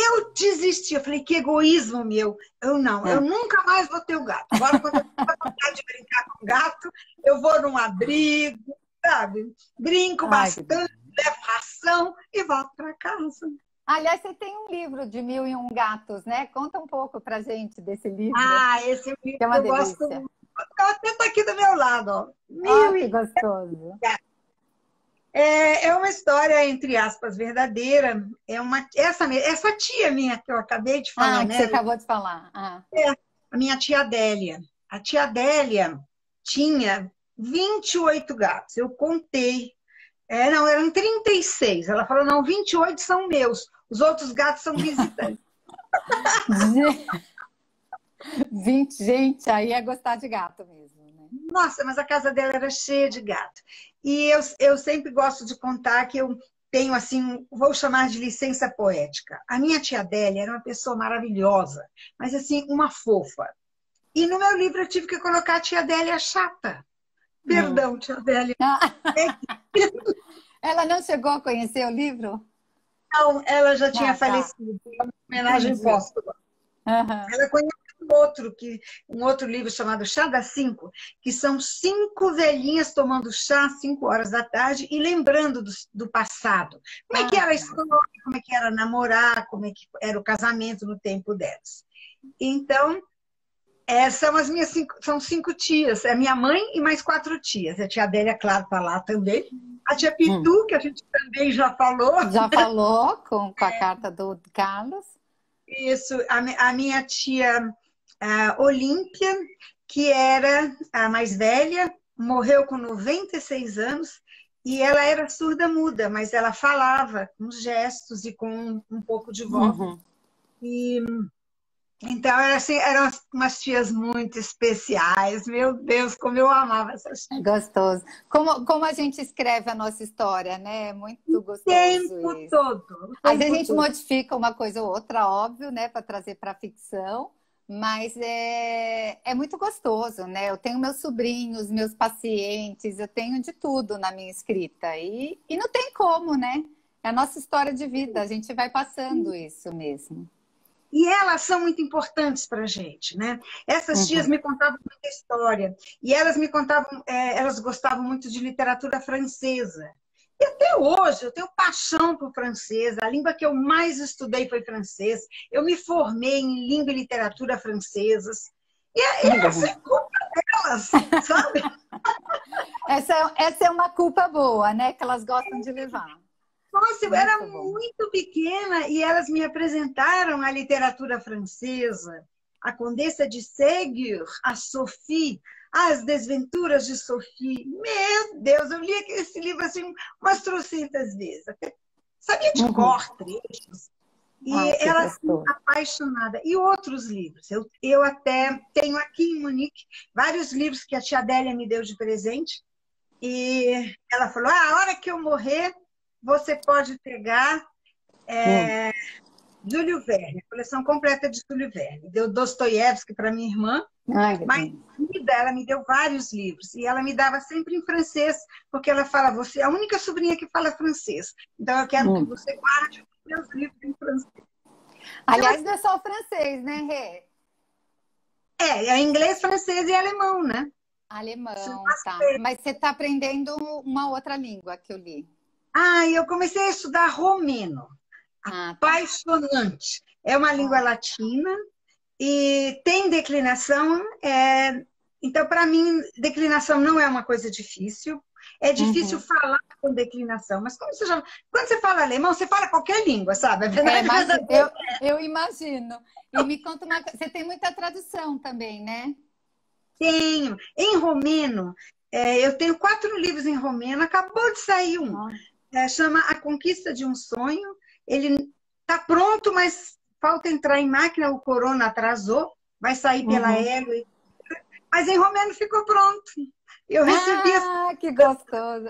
Eu desisti, eu falei, que egoísmo meu. Eu nunca mais vou ter o gato. Agora, quando eu tenho vontade de brincar com o gato, eu vou num abrigo, sabe? Brinco bastante, levo ração e volto para casa. Aliás, você tem um livro de 1001 Gatos, né? Conta um pouco pra gente desse livro. Esse livro Que é uma eu delícia. gosto muito. Até está aqui do meu lado, ó. Que gostoso. É uma história, entre aspas, verdadeira. Essa tia minha que eu acabei de falar, que você acabou de falar. A minha tia Adélia. A tia Adélia tinha 28 gatos. Eu contei. Eram 36. Ela falou, não, 28 são meus. Os outros gatos são visitantes. Gente, aí é gostar de gato mesmo, né? Nossa, mas a casa dela era cheia de gato. E eu sempre gosto de contar que eu tenho, assim, vou chamar de licença poética. A minha tia Adélia era uma pessoa maravilhosa, mas, assim, uma fofa. E no meu livro eu tive que colocar a tia Adélia chata. Perdão, tia Adélia. Ela não chegou a conhecer o livro? Não, ela já tinha falecido. É uma homenagem póstuma. Ela conhece um outro livro chamado Chá das 5, que são 5 velhinhas tomando chá às 5 horas da tarde e lembrando do passado. Como é que era a história, como é que era namorar, como é que era o casamento no tempo delas. Então, são 5 tias. É minha mãe e mais 4 tias. A tia Adélia, claro, está lá também. A tia Pitu, que a gente também já falou. Já falou com a carta do Carlos. Isso. A minha tia Olímpia, que era a mais velha, morreu com 96 anos. E ela era surda-muda, mas ela falava com gestos e com um pouco de voz. Então, eram umas tias muito especiais. Meu Deus, como eu amava essas tias. Gostoso. Como a gente escreve a nossa história, né? É muito gostoso. O tempo todo. Às vezes a gente modifica uma coisa ou outra, óbvio, né? Para trazer para a ficção. Mas é muito gostoso, né? Eu tenho meus sobrinhos, meus pacientes, eu tenho de tudo na minha escrita. E não tem como, né? É a nossa história de vida, a gente vai passando isso mesmo. E elas são muito importantes para a gente, né? Essas tias me contavam muita história. E elas me contavam, elas gostavam muito de literatura francesa. E até hoje eu tenho paixão por francês. A língua que eu mais estudei foi francês. Eu me formei em língua e literatura francesas. E essa é culpa delas, sabe? Essa é uma culpa boa, né? Que elas gostam de levar. Nossa, eu era muito pequena e elas me apresentaram a literatura francesa, a Condessa de Ségur, a Sophie, As Desventuras de Sophie. Meu Deus, eu li esse livro assim umas trocentas vezes. Sabia de cor, trechos. E era assim, apaixonada. E outros livros. Eu até tenho aqui em Munique vários livros que a tia Adélia me deu de presente. E ela falou, a hora que eu morrer, você pode pegar Júlio Verne, a coleção completa de Júlio Verne. Deu Dostoiévski para minha irmã, mas ela me deu vários livros. E ela me dava sempre em francês, porque ela fala, você é a única sobrinha que fala francês. Então eu quero que você guarde os meus livros em francês. Aliás, não é só o francês, né, Rê? É inglês, francês e alemão, né? Alemão, tá. Mas você está aprendendo uma outra língua que eu li. Eu comecei a estudar romeno. Apaixonante. É uma língua latina e tem declinação. Então, para mim, declinação não é uma coisa difícil. É difícil falar com declinação. Mas quando você fala alemão, você fala qualquer língua, sabe? Eu imagino. E me conta uma coisa. Você tem muita tradução também, né? Tenho. Em romeno, eu tenho 4 livros em romeno. Acabou de sair um. Chama A Conquista de um Sonho. Ele está pronto, mas falta entrar em máquina. O corona atrasou. Vai sair pela Hélio. Mas em romeno ficou pronto. Eu recebi que gostoso.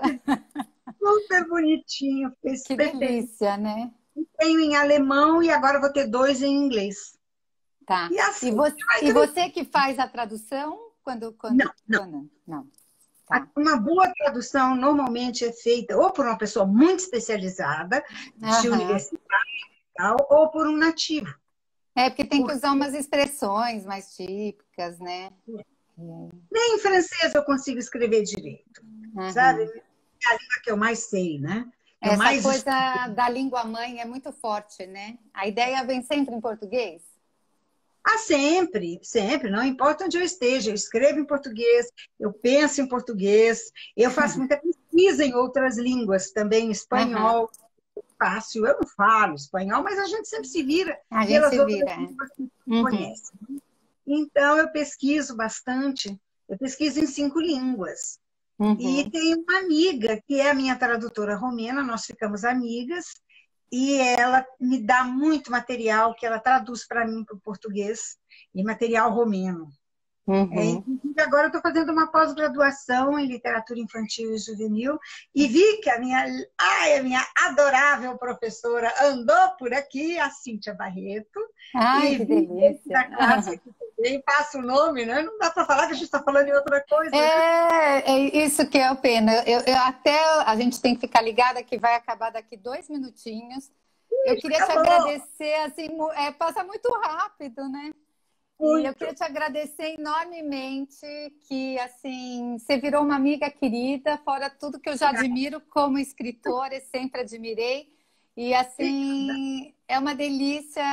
Super bonitinho. Que delícia, né? Tenho em alemão e agora vou ter 2 em inglês. Tá. E você que faz a tradução? Não. Tá. Uma boa tradução normalmente é feita ou por uma pessoa muito especializada, de universidade, ou por um nativo. É, porque tem que usar umas expressões mais típicas, né? Nem em francês eu consigo escrever direito, sabe? É a língua que eu mais sei, né? Essa coisa da língua mãe é muito forte, né? A ideia vem sempre em português? Ah, sempre, sempre, não importa onde eu esteja, eu escrevo em português, eu penso em português, eu faço muita pesquisa em outras línguas, também em espanhol, fácil, eu não falo espanhol, mas a gente sempre se vira pelas outras línguas que conhece. Então, eu pesquiso bastante, eu pesquiso em 5 línguas. E tenho uma amiga, que é a minha tradutora romena, nós ficamos amigas, e ela me dá muito material que ela traduz para mim para o português, e material romeno. Inclusive, agora eu estou fazendo uma pós-graduação em literatura infantil e juvenil e vi que a minha adorável professora andou por aqui, a Cíntia Barreto. Ai, que delícia! Da classe aqui também, passa o nome, né? Não dá para falar que a gente está falando em outra coisa. É isso que é o pena. Até a gente tem que ficar ligada que vai acabar daqui 2 minutinhos. Eu queria te agradecer, assim, passa muito rápido, né? E eu queria te agradecer enormemente que, assim, você virou uma amiga querida, fora tudo que eu já admiro como escritora, e sempre admirei. E, assim, é uma delícia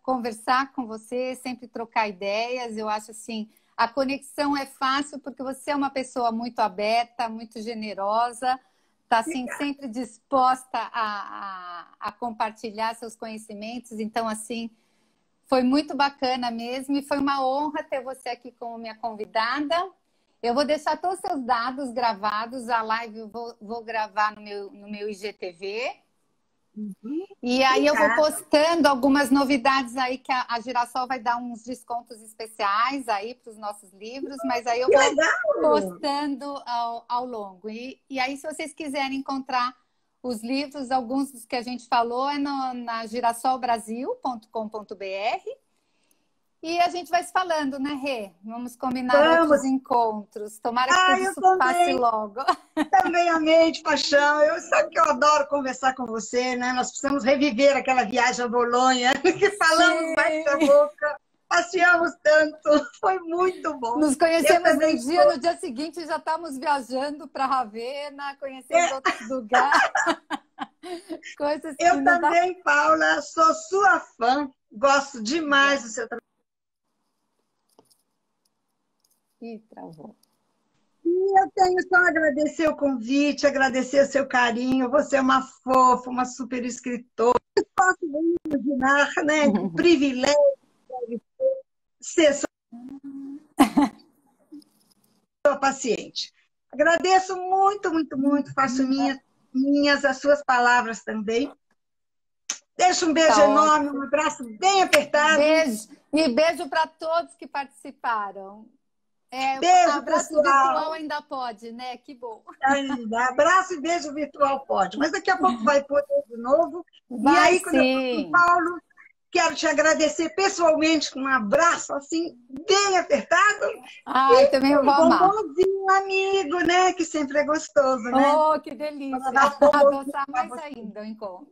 conversar com você, sempre trocar ideias. Eu acho, assim, a conexão é fácil porque você é uma pessoa muito aberta, muito generosa, está, assim, sempre disposta a compartilhar seus conhecimentos. Então, assim... Foi muito bacana mesmo e foi uma honra ter você aqui como minha convidada. Eu vou deixar todos os seus dados gravados, a live eu vou gravar no meu IGTV. E aí eu vou postando algumas novidades aí, que a Girassol vai dar uns descontos especiais aí para os nossos livros, mas aí eu vou postando ao longo. E aí, se vocês quiserem encontrar os livros, alguns dos que a gente falou, é na girassolbrasil.com.br. E a gente vai se falando, né, Rê? Vamos combinar outros encontros. Tomara que tudo isso passe logo. Também amei de paixão. Sabe que eu adoro conversar com você, né? Nós precisamos reviver aquela viagem a Bolonha, que falamos mais da boca. Passeamos tanto, foi muito bom. Nos conhecemos no dia seguinte já estávamos viajando para Ravenna, conhecendo outros lugares. Coisas que eu também, Paula, sou sua fã, gosto demais do seu trabalho. Ih, travou. E eu tenho só a agradecer o convite, agradecer o seu carinho. Você é uma fofa, uma super escritora. Eu posso imaginar, né? Que privilégio ser sua paciente. Agradeço muito, muito, muito. Faço minhas as suas palavras também. Deixo um beijo enorme, um abraço bem apertado. Beijo. E beijo para todos que participaram. Beijo, abraço pessoal. Virtual ainda pode, né? Que bom. Ainda. Abraço e beijo virtual pode. Mas daqui a pouco vai poder de novo. Vai, e aí, quando sim. eu for para Paulo, quero te agradecer pessoalmente com um abraço assim, bem apertado. Ai, também eu vou amar. Um amigo, né? Que sempre é gostoso, né? Oh, que delícia. Adoçar mais ainda o encontro.